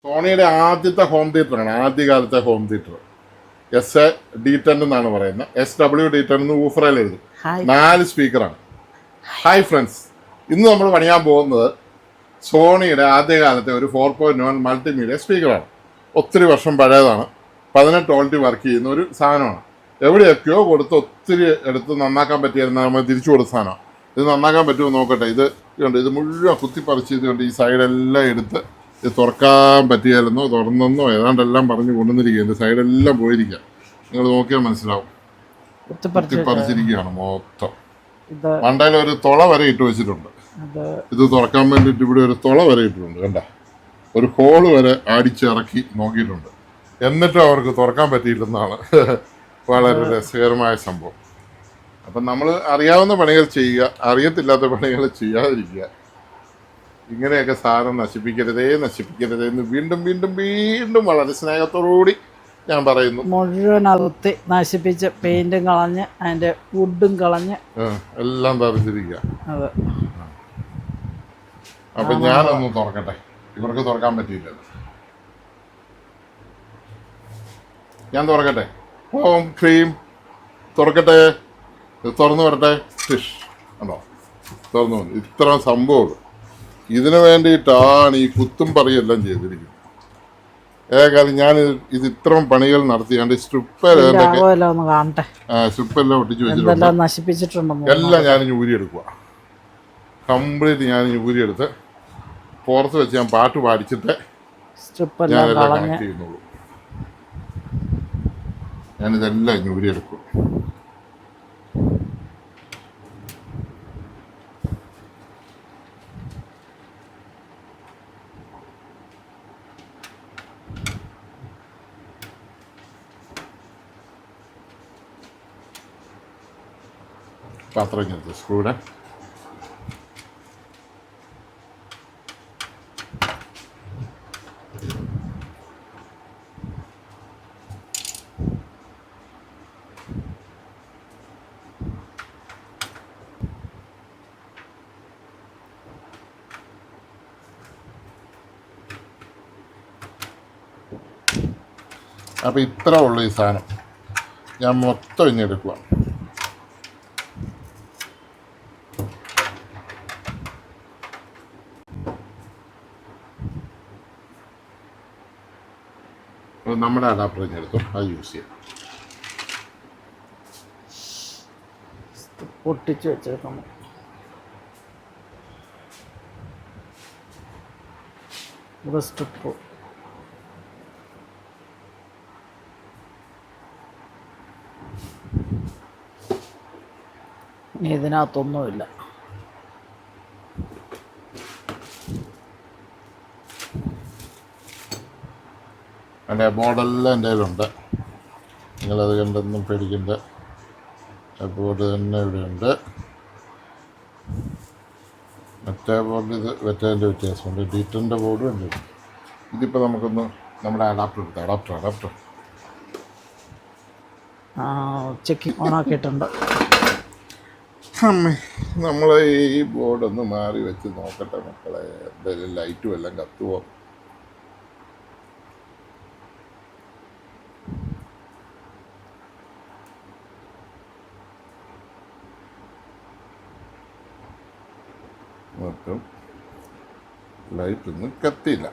സോണിയുടെ ആദ്യത്തെ home തിയേറ്ററാണ്, ആദ്യകാലത്തെ home theatre. SA-D10 എന്നാണ് പറയുന്നത്. SW-D10 എന്ന് ഊഫറയിൽ എഴുതും. 4 സ്പീക്കറാണ്. ഹായ് ഫ്രണ്ട്സ്, ഇന്ന് നമ്മൾ പണിയാൻ പോകുന്നത് സോണിയുടെ ആദ്യകാലത്തെ ഒരു 4.1 മൾട്ടിമീഡിയ സ്പീക്കറാണ്. ഒത്തിരി വർഷം പഴയതാണ്. 18 വോൾട്ട് വർക്ക് ചെയ്യുന്ന ഒരു സാധനമാണ്. എവിടെയൊക്കെയോ കൊടുത്ത് ഒത്തിരി എടുത്ത് നന്നാക്കാൻ പറ്റിയായിരുന്നു, നമ്മൾ തിരിച്ചു കൊടുത്ത സാധനമാണ്. ഇത് നന്നാക്കാൻ പറ്റുമോ നോക്കട്ടെ. ഇത് മുഴുവൻ കുത്തിപ്പറിച്ച് ഇതുകൊണ്ട് ഈ സൈഡെല്ലാം എടുത്ത് ഇത് തുറക്കാൻ പറ്റിയായിരുന്നോ തുറന്നെന്നോ ഏതാണ്ടെല്ലാം പറഞ്ഞ് കൊണ്ടുവന്നിരിക്കുക. എൻ്റെ സൈഡെല്ലാം പോയിരിക്കുക. നിങ്ങൾ നോക്കിയാൽ മനസ്സിലാവും. കുത്തിപ്പറിച്ചിരിക്കുകയാണ് മൊത്തം. മണ്ടയിൽ ഒരു തുള വരെ ഇട്ട് വെച്ചിട്ടുണ്ട്. ഇത് തുറക്കാൻ വേണ്ടിയിട്ട് ഇവിടെ ഒരു തുള വരെ ഇട്ടിട്ടുണ്ട്. കണ്ട, ഒരു ഹോള് വരെ അടിച്ചിറക്കി നോക്കിയിട്ടുണ്ട്. എന്നിട്ടും അവർക്ക് തുറക്കാൻ പറ്റിയില്ലെന്നാണ് വളരെ രസകരമായ സംഭവം. അപ്പം നമ്മൾ അറിയാവുന്ന പണികൾ ചെയ്യുക, അറിയത്തില്ലാത്ത പണികൾ ചെയ്യാതിരിക്കുക. ഇങ്ങനെയൊക്കെ സാധനം നശിപ്പിക്കരുതേ എന്ന് വീണ്ടും വീണ്ടും വീണ്ടും വളരെ സ്നേഹത്തോടുകൂടി ഞാൻ പറയുന്നു. മുഴുവൻ അകത്ത് നശിപ്പിച്ച് പെയിന്റും കളഞ്ഞ് അതിന്റെ വുഡും കളഞ്ഞ് എല്ലാം തറച്ചിരിക്കുക. അപ്പൊ ഞാനൊന്ന് തുറക്കട്ടെ. ഇവർക്ക് തുറക്കാൻ പറ്റിയില്ല. ഞാൻ തുറക്കട്ടെ. ഹോം ക്രീം തുറക്കട്ടെ. തുറന്നു വരട്ടെ. ഫിഷ് ഉണ്ടോ? തുറന്നു വന്നു. ഇത്ര സംഭവം. ഇതിനു വേണ്ടിയിട്ടാണ് ഈ കുത്തും പറയെല്ലാം ചെയ്തിരിക്കുന്നത്. ഏകാലം ഞാൻ ഇത് ഇത്രയും പണികൾ നടത്തിയാണ്ട് സ്ട്രിപ്പെല്ലാം ഒട്ടിച്ചു വെച്ചിട്ടുണ്ട്. എല്ലാം ഞാനിനി ഊരിയെടുക്കുക. കംപ്ലീറ്റ് ഞാനിനി ഊരിയെടുത്ത് പുറത്ത് വെച്ച് ഞാൻ പാട്ട് പാടിച്ചിട്ട് ഞാനെല്ലാം കണക്ട് ചെയ്യുന്നുള്ളൂ. ഞാനിതെല്ലാം ഇനി ഊരിയെടുക്കും. പാത്രം ഇങ്ങനത്തെ സ്ക്രൂടെ അപ്പോൾ ഇത്ര ഉള്ളു ഈ സാധനം. ഞാൻ മൊത്തം ഇനി എടുക്കുക. നമ്മുടെ അഡാപ്റ്റർ എടുത്തു, അത് യൂസ് ചെയ്യാം. പൊട്ടിച്ച് വെച്ചേക്കണം. സ്ട്രിപ്പ് ഇതിനകത്തൊന്നുമില്ല. എൻ്റെ ബോർഡെല്ലാം എൻ്റെ കയ്യിലുണ്ട്. നിങ്ങളത് കണ്ടൊന്നും പേടിക്കണ്ട. ബോർഡ് തന്നെ ഇവിടെയുണ്ട്. മറ്റേ ബോർഡ് ഇത് മറ്റേതിൻ്റെ വ്യത്യാസമുണ്ട്. D10 ബോർഡും ഉണ്ട്. ഇതിപ്പോൾ നമുക്കൊന്ന് നമ്മുടെ അഡാപ്റ്റർ എടുത്ത് അഡാപ്റ്റർ ചെക്കിങ് ഓണാക്കിയിട്ടുണ്ട്. നമ്മൾ ഈ ബോർഡൊന്ന് മാറി വെച്ച് നോക്കട്ടെ മക്കളെ. എന്തായാലും ലൈറ്റും എല്ലാം കത്തുവോ. മൊത്തം ലൈറ്റൊന്നും കത്തിയില്ല.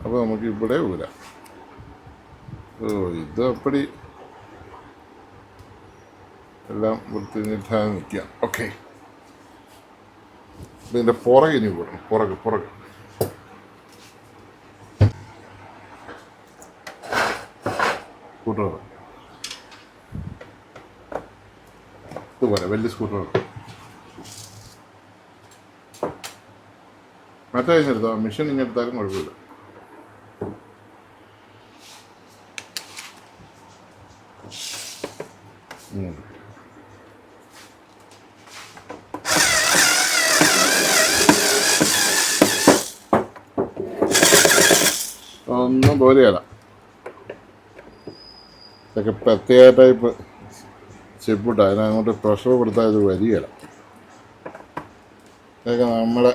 അപ്പോൾ നമുക്ക് ഇവിടെ ഊരാം. ഇത് അപ്പടി എല്ലാം വൃത്തിനിട്ടാൽ നിൽക്കാം. ഓക്കെ, ഇതിൻ്റെ പുറകെ ഇനി പോകണം. പുറകെ സ്കൂട്ടർ ഇതുപോലെ വലിയ സ്കൂട്ടർ മറ്റേ ഇങ്ങെടുത്തോ. മെഷീൻ ഇങ്ങെടുത്താലും കുഴപ്പമില്ല. ഒന്നും പോലെയല്ല. ഇതൊക്കെ പ്രത്യേക ടൈപ്പ് ചെപ്പിട്ട് അതിനങ്ങോട്ട് പ്രഷർ കൊടുത്താൽ ഇത് വരികയില്ല. ഇതൊക്കെ നമ്മുടെ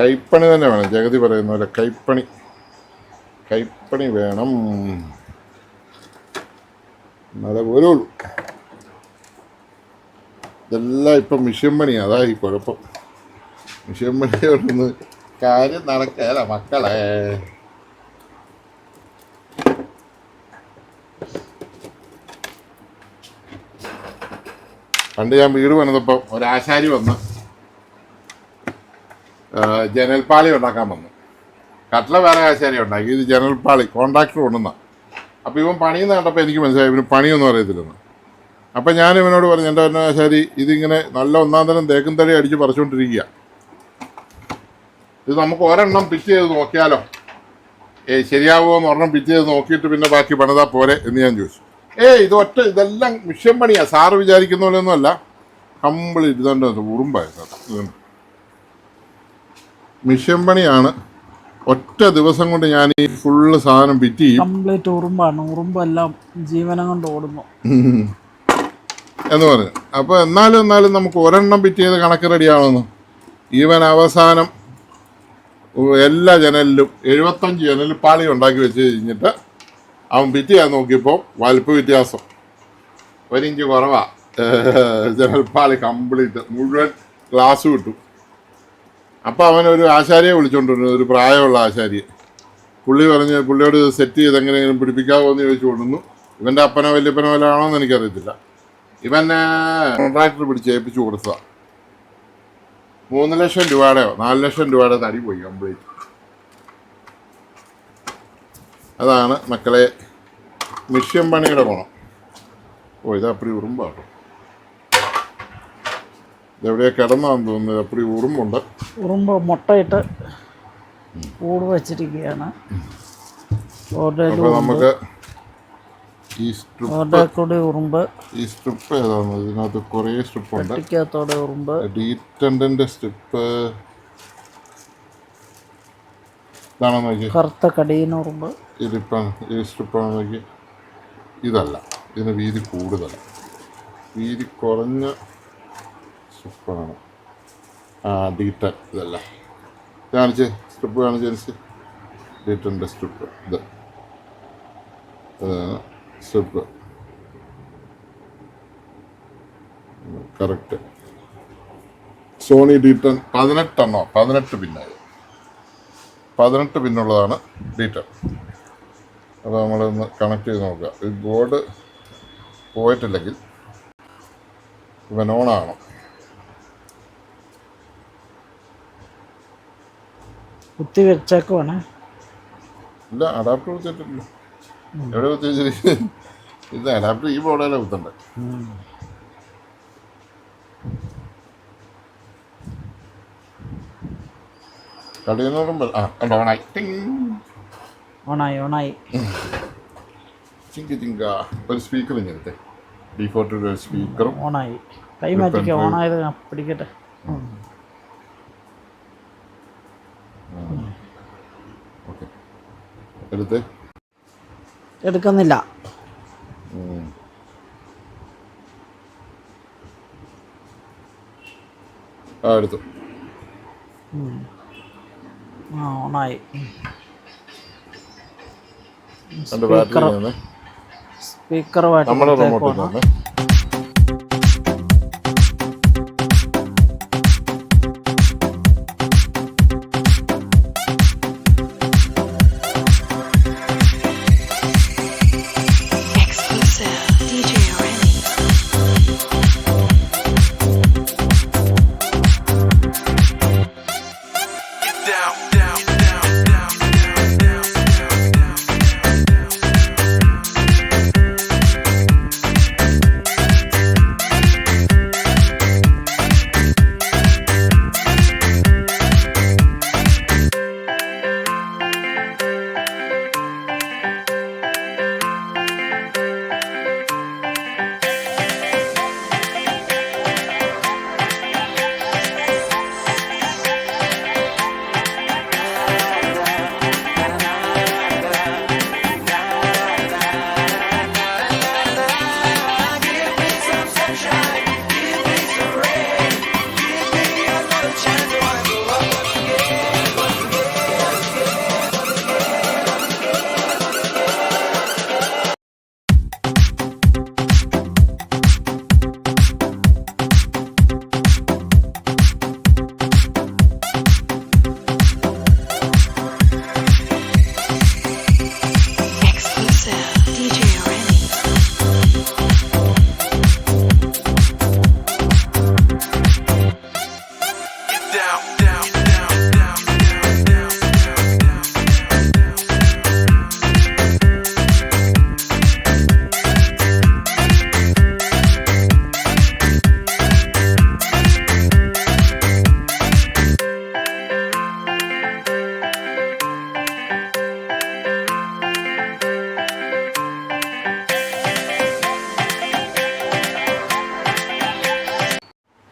കൈപ്പണി തന്നെ വേണം. ജഗതി പറയുന്ന പോലെ കൈപ്പണി വേണം. എന്നാലേ പോരുള്ളൂ. ഇതെല്ലാം ഇപ്പം മിഷ്യൻ പണിയാണ്. അതാ ഈ കുഴപ്പം. മിഷ്യൻ പണിയോടൊന്ന് കാര്യം നടക്കല മക്കളെ. പണ്ട് ഞാൻ വീട് പണിതപ്പം ഒരാശാരി വന്ന് ജനൽപ്പാളി ഉണ്ടാക്കാൻ വന്നു. കട്ട്ല വേറെ ആശാരി ഉണ്ടാക്കി, ഇത് ജനൽപ്പാളി കോൺട്രാക്ടർ കൊണ്ടുവന്ന. അപ്പോൾ ഇവൻ പണിയെന്ന് കണ്ടപ്പോൾ എനിക്ക് മനസ്സിലായി ഇവന് പണിയൊന്നും അറിയത്തില്ലെന്ന്. അപ്പം ഞാൻ ഇവനോട് പറഞ്ഞു, എൻ്റെ ആശാരി ഇതിങ്ങനെ നല്ല ഒന്നാം തരം തേക്കും തടി അടിച്ച് പറിച്ചുകൊണ്ടിരിക്കുക, ഇത് നമുക്ക് ഒരെണ്ണം പിച്ച് ചെയ്ത് നോക്കിയാലോ, ശരിയാവുമോ എന്ന് ഒരെണ്ണം പിച്ച് ചെയ്ത് നോക്കിയിട്ട് പിന്നെ ബാക്കി പണിതാൽ പോരെ എന്ന് ഞാൻ ചോദിച്ചു. ഇതെല്ലാം മിഷ്യൻ പണിയാണ്, സാറ് വിചാരിക്കുന്ന പോലെയൊന്നും അല്ല. കംപ്ലീറ്റ് ഇതുണ്ട്, ഉറുമ്പായിരുന്നു. മിഷ്യൻ പണിയാണ്. ഒറ്റ ദിവസം കൊണ്ട് ഞാൻ ഈ ഫുള്ള് സാധനം ഫിറ്റ് ചെയ്യും. കംപ്ലീറ്റ് ഉറുമ്പാണ്, ഉറുമ്പെല്ലാം ജീവനം കൊണ്ട് ഓടുന്നു എന്ന് പറഞ്ഞു. അപ്പോൾ എന്നാലും നമുക്ക് ഒരെണ്ണം ഫിറ്റ് ചെയ്ത് കണക്ക് റെഡിയാണെന്ന്. ഈവൻ അവസാനം എല്ലാ ജനലിലും 75 ജനലിൽ പാളി ഉണ്ടാക്കി വെച്ച് കഴിഞ്ഞിട്ട് അവൻ ഫിറ്റ് ചെയ്യാൻ നോക്കിയപ്പോൾ വലിപ്പ വ്യത്യാസം 1 ഇഞ്ച് കുറവാ. ജനൽപ്പാളി കംപ്ലീറ്റ് മുഴുവൻ ഗ്ലാസ് കിട്ടും. അപ്പോൾ അവനൊരു ആശാരിയെ വിളിച്ചുകൊണ്ടിരുന്നു, ഒരു പ്രായമുള്ള ആശാരിയെ. പുള്ളിയോട് സെറ്റ് ചെയ്ത് എങ്ങനെയെങ്കിലും പിടിപ്പിക്കാമോ എന്ന് ചോദിച്ചു കൊണ്ടുവന്നു. ഇവൻ്റെ അപ്പനോ വല്യപ്പനോ വല്ല ആണോ എന്ന് എനിക്കറിയത്തില്ല. ഇവനെ കോൺട്രാക്ടർ പിടിച്ച് ഏൽപ്പിച്ചു കൊടുത്തതാണ്. 3 ലക്ഷം രൂപയുടെയോ 4 ലക്ഷം രൂപയുടെ തടി പോയി കംപ്ലീറ്റ്. അതാണ് മക്കളെ മിഷ്യൻ പണിയുടെ ഗുണം. ഇതപ്പടി ഉറുമ്പാട്ടോ. ഇതെവിടെയാ കിടന്നാന്ന് തോന്നുന്നത്. അപ്പടി ഉറുമ്പുണ്ട്. ഉറുമ്പ് മുട്ടയിട്ട് കൂട് വെച്ചിരിക്കുകയാണ്. അപ്പോൾ നമുക്ക് ഈ സ്ട്രിപ്പ് ഏതാണ്? ഇതിനകത്ത് കുറേ സ്ട്രിപ്പുണ്ട്. ഉറുമ്പ് ഡീറ്റൻഡിന്റെ സ്ട്രിപ്പ് ഇതാണോ നോക്കി. കറുത്ത കടീന ഉറുമ്പ്. ഇതിപ്പം ഈ സ്ട്രിപ്പാണോ നോക്കി. ഇതല്ല, ഇതിന് വീതി കൂടുതലാണ്, വീതി കുറഞ്ഞ സ്ട്രിപ്പാണ്. ഡീറ്റൻ ഇതല്ല. കാണിച്ച് സ്ട്രിപ്പ് കാണിച്ച് ഡീറ്റൻ്റെ സ്ട്രിപ്പ്. ഇത് strip correct. Sony detan 18 പിന്നായി. 18 പിന്നുള്ളതാണ് detan. അപ്പോൾ നമ്മളൊന്ന് കണക്ട് ചെയ്ത് നോക്കുക. ഈ ബോർഡ് പോയിട്ടില്ലെങ്കിൽ ഇവൻ ഓണാണോ. കുത്തി വെച്ചേക്കുവാണ്. ഇല്ല, അഡാപ്റ്റർ കുത്തിയിട്ടില്ല. എവിടെ കുത്തി വെച്ചിരിക്കുന്നത്? ഇത് അഡാപ്റ്റർ ഈ ബോർഡിലെ കുത്തണ്ടേ. കടിയെന്നോടുമ്പോൾ ഓണായി. ചിങ്ക ഒരു സ്പീക്കർ ഇങ്ങനത്തെ D40 ഒരു സ്പീക്കറും ഓണായി. കൈ മാറ്റിക്കോ. ഓണായത് പിടിക്കട്ടെ. ഓക്കെ, എടുക്കുന്നില്ല. എടുത്തു. ഓണായി. സ്പീക്കറുമായിട്ട് നമ്മുടെ റിമോട്ടിൽ തന്നെ.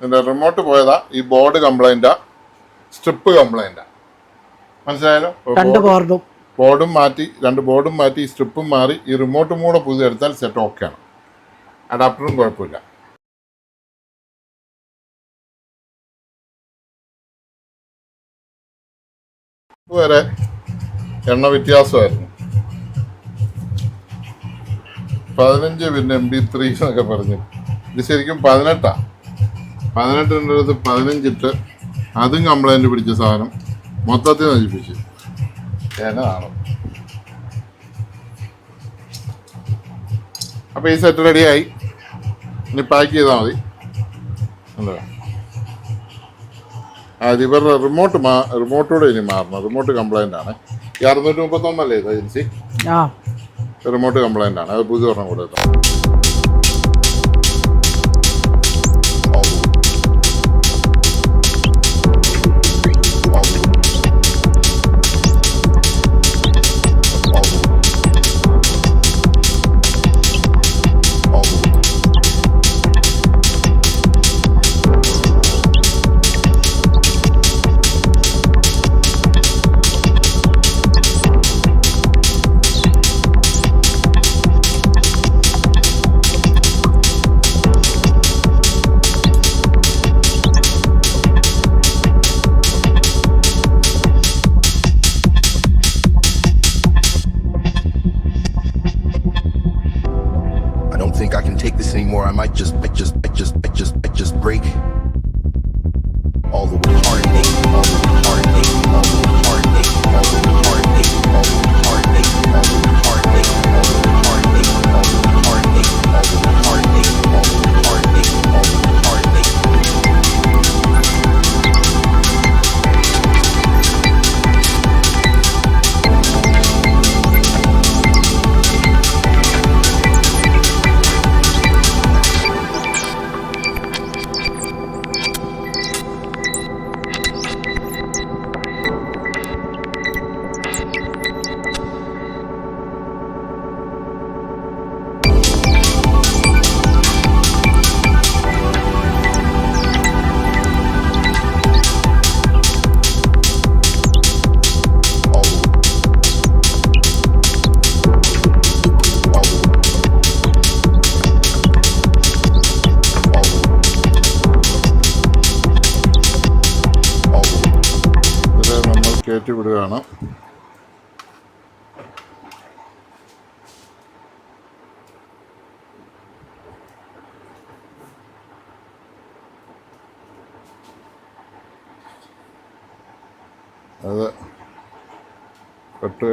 ഇതിൻ്റെ റിമോട്ട് പോയതാ, ഈ ബോർഡ് കംപ്ലൈൻറ്റാ, സ്ട്രിപ്പ് കംപ്ലൈൻറ്റാ. മനസ്സിലായാലോ? ബോർഡും മാറ്റി, 2 ബോർഡും മാറ്റി, ഈ സ്ട്രിപ്പും മാറി, ഈ റിമോട്ടും കൂടെ പുതിയെടുത്താൽ സെറ്റ് ഓക്കെയാണ്. അഡാപ്റ്ററും കുഴപ്പമില്ല. ഇതുവരെ എണ്ണ വ്യത്യാസമായിരുന്നു. 15 പിന്നെ MP3 എന്നൊക്കെ പറഞ്ഞു. ഇത് ശരിക്കും 18. 18 അടുത്ത് 15 ഇട്ട് അതും കംപ്ലൈൻറ്റ് പിടിച്ച സാധനം മൊത്തത്തിൽ നശിപ്പിച്ചു. എന്നതാണ്. അപ്പോൾ ഈ സെറ്റ് റെഡിയായി. ഇനി പാക്ക് ചെയ്താൽ മതി. എന്താ അത് ഇവരുടെ റിമോട്ടൂടെ ഇനി മാറണം. റിമോട്ട് കംപ്ലൈൻ്റ് ആണ്. ഈ 631 ഇത് ഏജൻസി റിമോട്ട് കംപ്ലൈൻ്റ് ആണ്. അത് പുതിയ ഒരെണ്ണം കൂടെ എത്താം. Anymore, I might just break all the heartache, all the heartache, all the heartache, all the heartache, all the heartache, all the heartache, all the heartache, all the heartache, all the heartache, all the heartache, all the heartache. കയറ്റി വിടുകയാണ്. അത്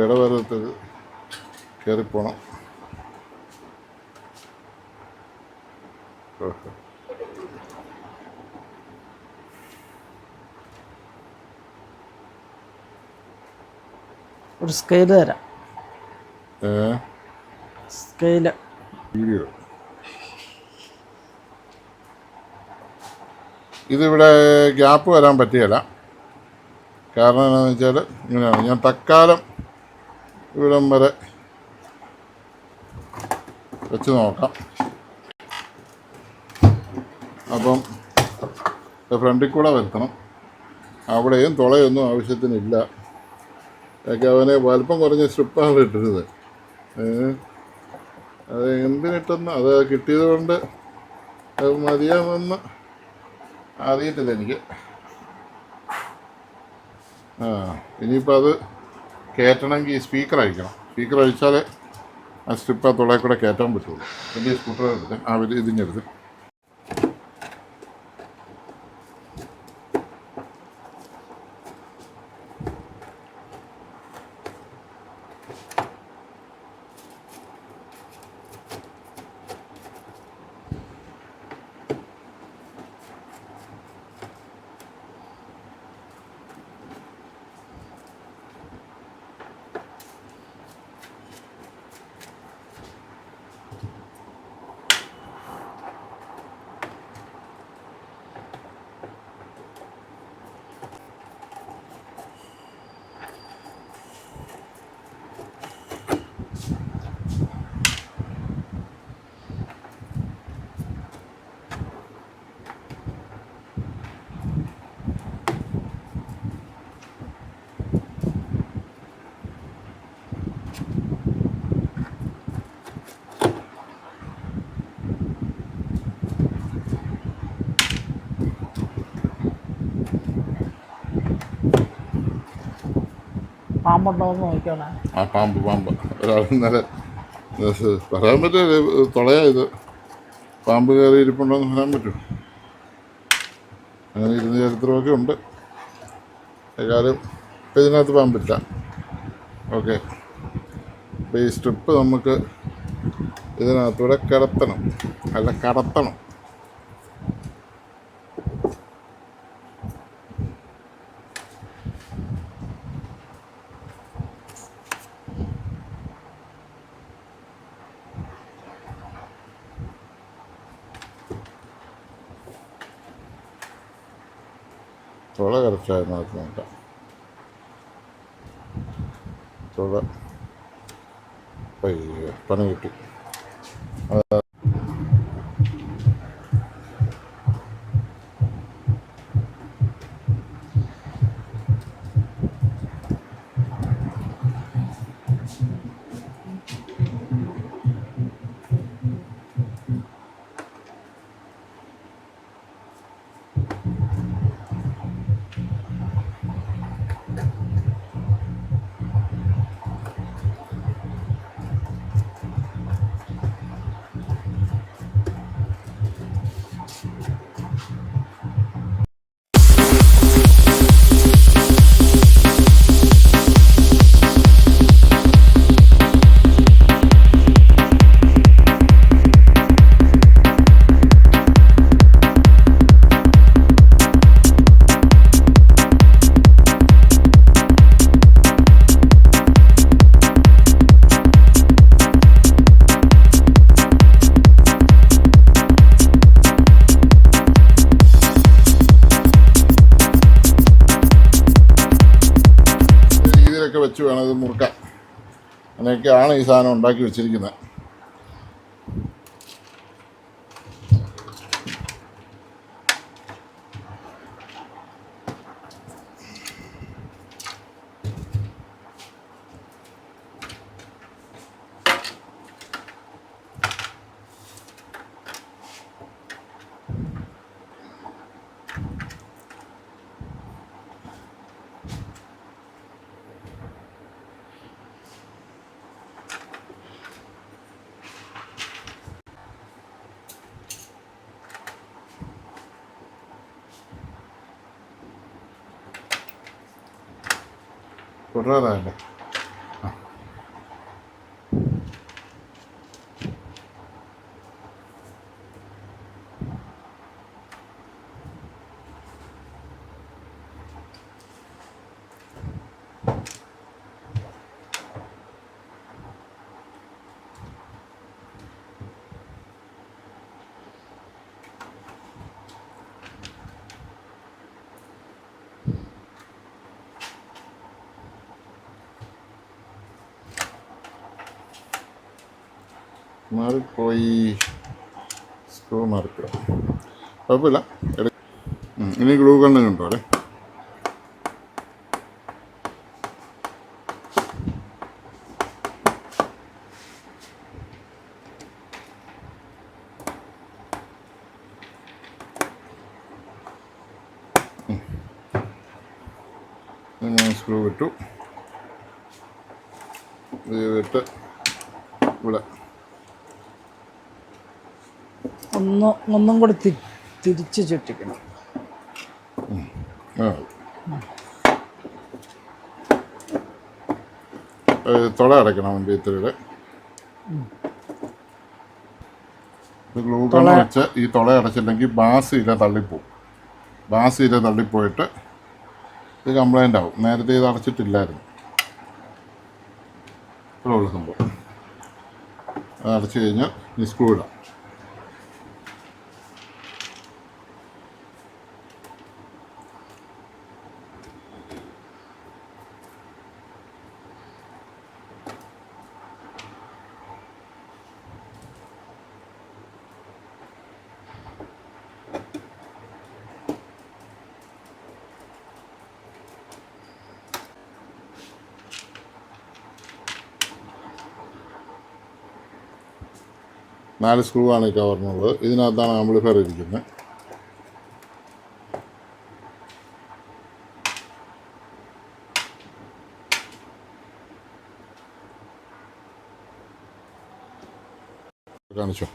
ഇടവരത്ത് കയറിപ്പോണം. ഒരു scale തരാം. Scale video ഇതിവിടെ gap വരാൻ പറ്റുകയില്ല. കാരണം എന്താണെന്ന് വെച്ചാൽ ഇങ്ങനെയാണ്. ഞാൻ തൽക്കാലം ഇവിടം വരെ വെച്ച് നോക്കാം. അപ്പം ഫ്രണ്ടിൽ കൂടെ വരുത്തണം. അവിടെയും തുളയൊന്നും ആവശ്യത്തിനില്ല. ഒക്കെ അവനെ വലിപ്പം കുറഞ്ഞ സ്ട്രിപ്പാണ് ഇട്ടിരുന്നത്. അത് എന്തിനിട്ടെന്ന് അത് കിട്ടിയത് കൊണ്ട് അത് മതിയാമെന്ന് അറിയത്തില്ല എനിക്ക്. ഇനിയിപ്പോൾ അത് കയറ്റണമെങ്കിൽ സ്പീക്കർ അഴിക്കണം. സ്പീക്കർ അഴിച്ചാലേ ആ സ്ട്രിപ്പ് ആ തുളയിൽ കൂടെ കയറ്റാൻ പറ്റുള്ളൂ. വലിയ സ്കൂട്ടർ എടുത്ത് ഇതിഞ്ഞെടുത്ത് പാമ്പുണ്ടോ എന്ന് നോക്കിയോണേ. ആ പാമ്പ് ഒരാൾ ഇന്നലെ പറയാൻ പറ്റില്ല, തുളയാ ഇത്. പാമ്പ് കയറി ഇരിപ്പുണ്ടോയെന്ന് പറയാൻ പറ്റും. അങ്ങനെ ഇരുന്ന ചരിത്രമൊക്കെ ഉണ്ട്. ഏതായാലും ഇപ്പം ഇതിനകത്ത് പാമ്പില്ല. ഓക്കെ, അപ്പോൾ ഈ സ്ട്രിപ്പ് നമുക്ക് ഇതിനകത്തൂടെ കടത്തണം. തുള കറച്ചായതിനകത്ത് നോക്കാം. തുള പണി കിട്ടി. വെച്ച് വേണം ഇത് മുറുക്കാൻ. അങ്ങനെയൊക്കെയാണ് ഈ സാധനം ഉണ്ടാക്കി വെച്ചിരിക്കുന്നത്. തുടരാതല്ലേ മാറിപ്പോയി. സ്ക്രൂ മാറിപ്പോയി, കുഴപ്പമില്ല. ഇനി ഗ്ലൂ ഗണ്ണ് കണ്ടോ അല്ലേ? സ്ക്രൂ വിട്ടു. ഇത് വിട്ട് ഇവിടെ ഒന്നും കൂടി തിരിച്ച് ചുറ്റിക്കണം. തുള അടയ്ക്കണം വണ്ടി ഇത്തിരിയുടെ. ഗ്ലൂ ഗൺ വെച്ച് ഈ തുള അടച്ചില്ലെങ്കിൽ ബാസ് ഇല തള്ളിപ്പോവും. ബാസ് ഇല തള്ളിപ്പോയിട്ട് ഇത് കംപ്ലൈൻ്റ് ആവും. നേരത്തെ ഇത് അടച്ചിട്ടില്ലായിരുന്നു. ഇത്രയുള്ള സംഭവം. അത് അടച്ചു കഴിഞ്ഞാൽ ഈ സ്ക്രൂ ഇടാം. നാല് സ്ക്രൂ ആണ് ഈ കവറിനുള്ളത്. ഇതിനകത്താണ് ആംപ്ലിഫയർ ഇരിക്കുന്നത്. കാണിച്ചോ.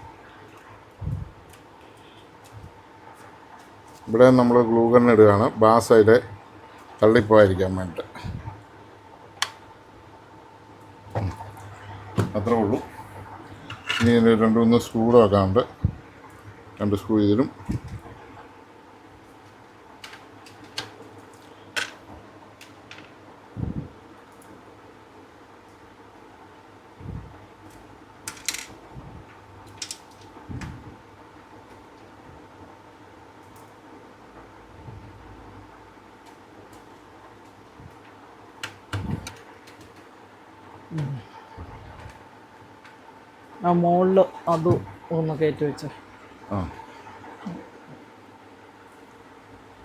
ഇവിടെ നമ്മൾ ഗ്ലൂ ഗൺ ഇടുകയാണ്, ബാസ് അതിൽ തള്ളിപ്പോയിരിക്കാൻ വേണ്ടിയിട്ട്. അത്രേ ഉള്ളൂ. ഇനി 2-3 സ്ക്രൂ വെക്കാനുണ്ട്. 2 സ്ക്രൂ ഇതിലും ആ മുകളിൽ അത് ഒന്ന് കയറ്റി വെച്ച. ആ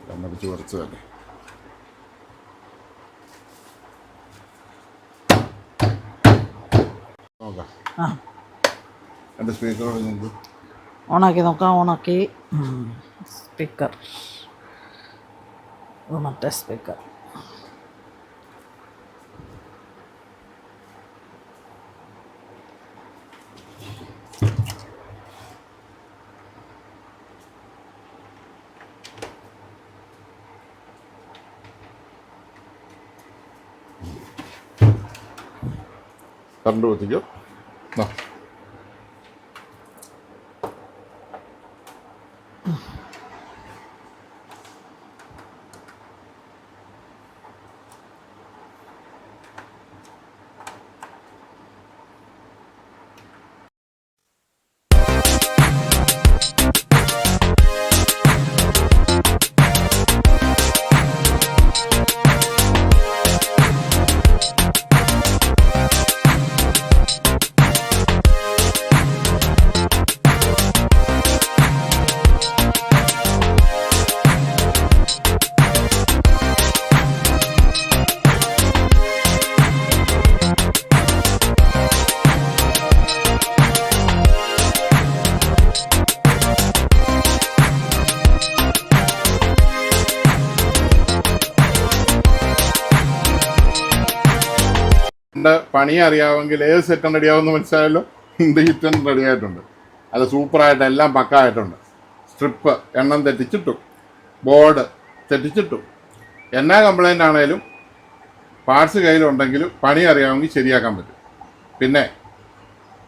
കണ്ണടിച്ച് കുറച്ചതല്ലേ. നോക്കാം. ആ എൻ്റെ സ്പീക്കറോട് നിങ്ങൾക്ക് ഓണാക്കി നോക്കാം. ഓണാക്കി. സ്പീക്കർ മറ്റേ സ്പീക്കർ. കറണ്ട് കുത്തിക്കോ. പണി അറിയാമെങ്കിൽ ഏത് സെറ്റും റെഡിയാവുമെന്ന് മനസ്സിലായല്ലോ. ഹീറ്റൻ റെഡി ആയിട്ടുണ്ട്. അത് സൂപ്പറായിട്ട് എല്ലാം പക്കായിട്ടുണ്ട്. സ്ട്രിപ്പ് എണ്ണം തെറ്റിച്ചിട്ടും ബോർഡ് തെറ്റിച്ചിട്ടും എന്നാ കംപ്ലൈൻ്റ് ആണേലും പാർട്സ് കയ്യിലുണ്ടെങ്കിലും പണി അറിയാമെങ്കിൽ ശരിയാക്കാൻ പറ്റും. പിന്നെ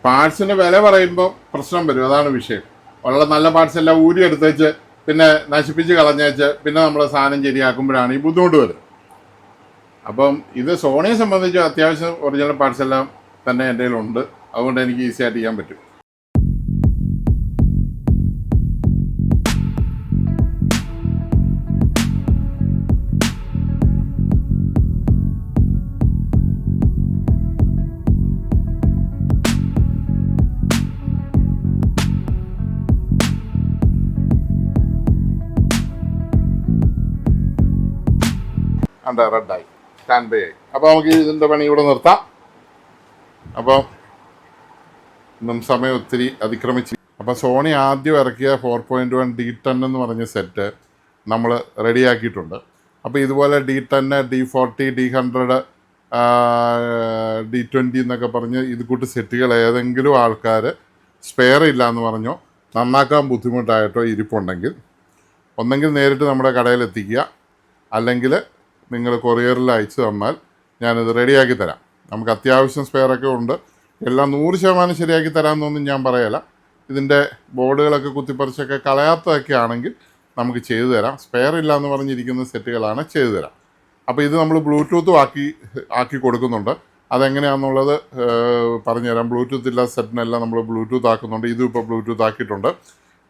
പാർട്സിന് വില പറയുമ്പോൾ പ്രശ്നം വരും, അതാണ് വിഷയം. ഉള്ള നല്ല പാർട്സ് എല്ലാം ഊരി എടുത്തേച്ച് പിന്നെ നശിപ്പിച്ച് കളഞ്ഞേച്ച് പിന്നെ നമ്മൾ സാധനം ശരിയാക്കുമ്പോഴാണ് ഈ ബുദ്ധിമുട്ട് വരുന്നത്. അപ്പം ഇത് സോണിയെ സംബന്ധിച്ച് അത്യാവശ്യം ഒറിജിനൽ പാർട്സ് എല്ലാം തന്നെ എൻ്റെ കയ്യിലുണ്ട്. അതുകൊണ്ട് എനിക്ക് ഈസി ആയിട്ട് ചെയ്യാൻ പറ്റും. അണ്ട റെഡായി, സ്റ്റാൻഡ് ബൈ ആയി. അപ്പോൾ നമുക്ക് ഇതിൻ്റെ പണി ഇവിടെ നിർത്താം. അപ്പോൾ ഇന്നും സമയം ഒത്തിരി അതിക്രമിച്ച്. അപ്പോൾ സോണി ആദ്യം ഇറക്കിയ 4.1 D10 എന്ന് പറഞ്ഞ സെറ്റ് നമ്മൾ റെഡിയാക്കിയിട്ടുണ്ട്. അപ്പോൾ ഇതുപോലെ D10, D40, D100, D20 എന്നൊക്കെ പറഞ്ഞ് ഇത് കൂട്ട് സെറ്റുകൾ ഏതെങ്കിലും ആൾക്കാർ സ്പെയർ ഇല്ല എന്ന് പറഞ്ഞോ നന്നാക്കാൻ ബുദ്ധിമുട്ടായിട്ടോ ഇരിപ്പുണ്ടെങ്കിൽ ഒന്നെങ്കിൽ നേരിട്ട് നമ്മുടെ കടയിൽ എത്തിക്കുക, അല്ലെങ്കിൽ നിങ്ങൾ കൊറിയറിൽ അയച്ചു തന്നാൽ ഞാനിത് റെഡിയാക്കി തരാം. നമുക്ക് അത്യാവശ്യം സ്പെയറൊക്കെ ഉണ്ട്. എല്ലാം 100% ശരിയാക്കി തരാമെന്നൊന്നും ഞാൻ പറയല. ഇതിൻ്റെ ബോർഡുകളൊക്കെ കുത്തിപ്പറിച്ചൊക്കെ കളയാത്തതൊക്കെ ആണെങ്കിൽ നമുക്ക് ചെയ്തു തരാം. സ്പെയർ ഇല്ല എന്ന് പറഞ്ഞിരിക്കുന്ന സെറ്റുകളാണ് ചെയ്തു തരാം. അപ്പോൾ ഇത് നമ്മൾ ബ്ലൂടൂത്തും ആക്കി കൊടുക്കുന്നുണ്ട്. അതെങ്ങനെയാണെന്നുള്ളത് പറഞ്ഞുതരാം. ബ്ലൂടൂത്ത് ഇല്ലാത്ത സെറ്റിനെല്ലാം നമ്മൾ ബ്ലൂടൂത്ത് ആക്കുന്നുണ്ട്. ഇതും ഇപ്പോൾ ബ്ലൂടൂത്ത് ആക്കിയിട്ടുണ്ട്.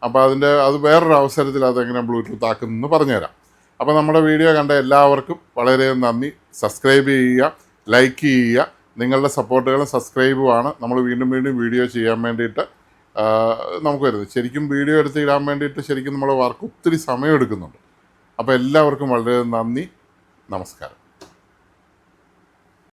അപ്പോൾ അത് വേറൊരു അവസരത്തിൽ അതെങ്ങനെ ബ്ലൂടൂത്ത് ആക്കുന്നെന്ന് പറഞ്ഞുതരാം. അപ്പോൾ നമ്മുടെ വീഡിയോ കണ്ട എല്ലാവർക്കും വളരെ നന്ദി. സബ്സ്ക്രൈബ് ചെയ്യുക, ലൈക്ക് ചെയ്യുക. നിങ്ങളുടെ സപ്പോർട്ടുകളും സബ്സ്ക്രൈബുമാണ് നമ്മൾ വീണ്ടും വീഡിയോ ചെയ്യാൻ വേണ്ടിയിട്ട് നമുക്ക് വരുന്നത്. ശരിക്കും വീഡിയോ എടുത്ത് ഇടാൻ വേണ്ടിയിട്ട് ശരിക്കും നമ്മൾ വർക്ക് ഒത്തിരി സമയം എടുക്കുന്നുണ്ട്. അപ്പോൾ എല്ലാവർക്കും വളരെ നന്ദി. നമസ്കാരം.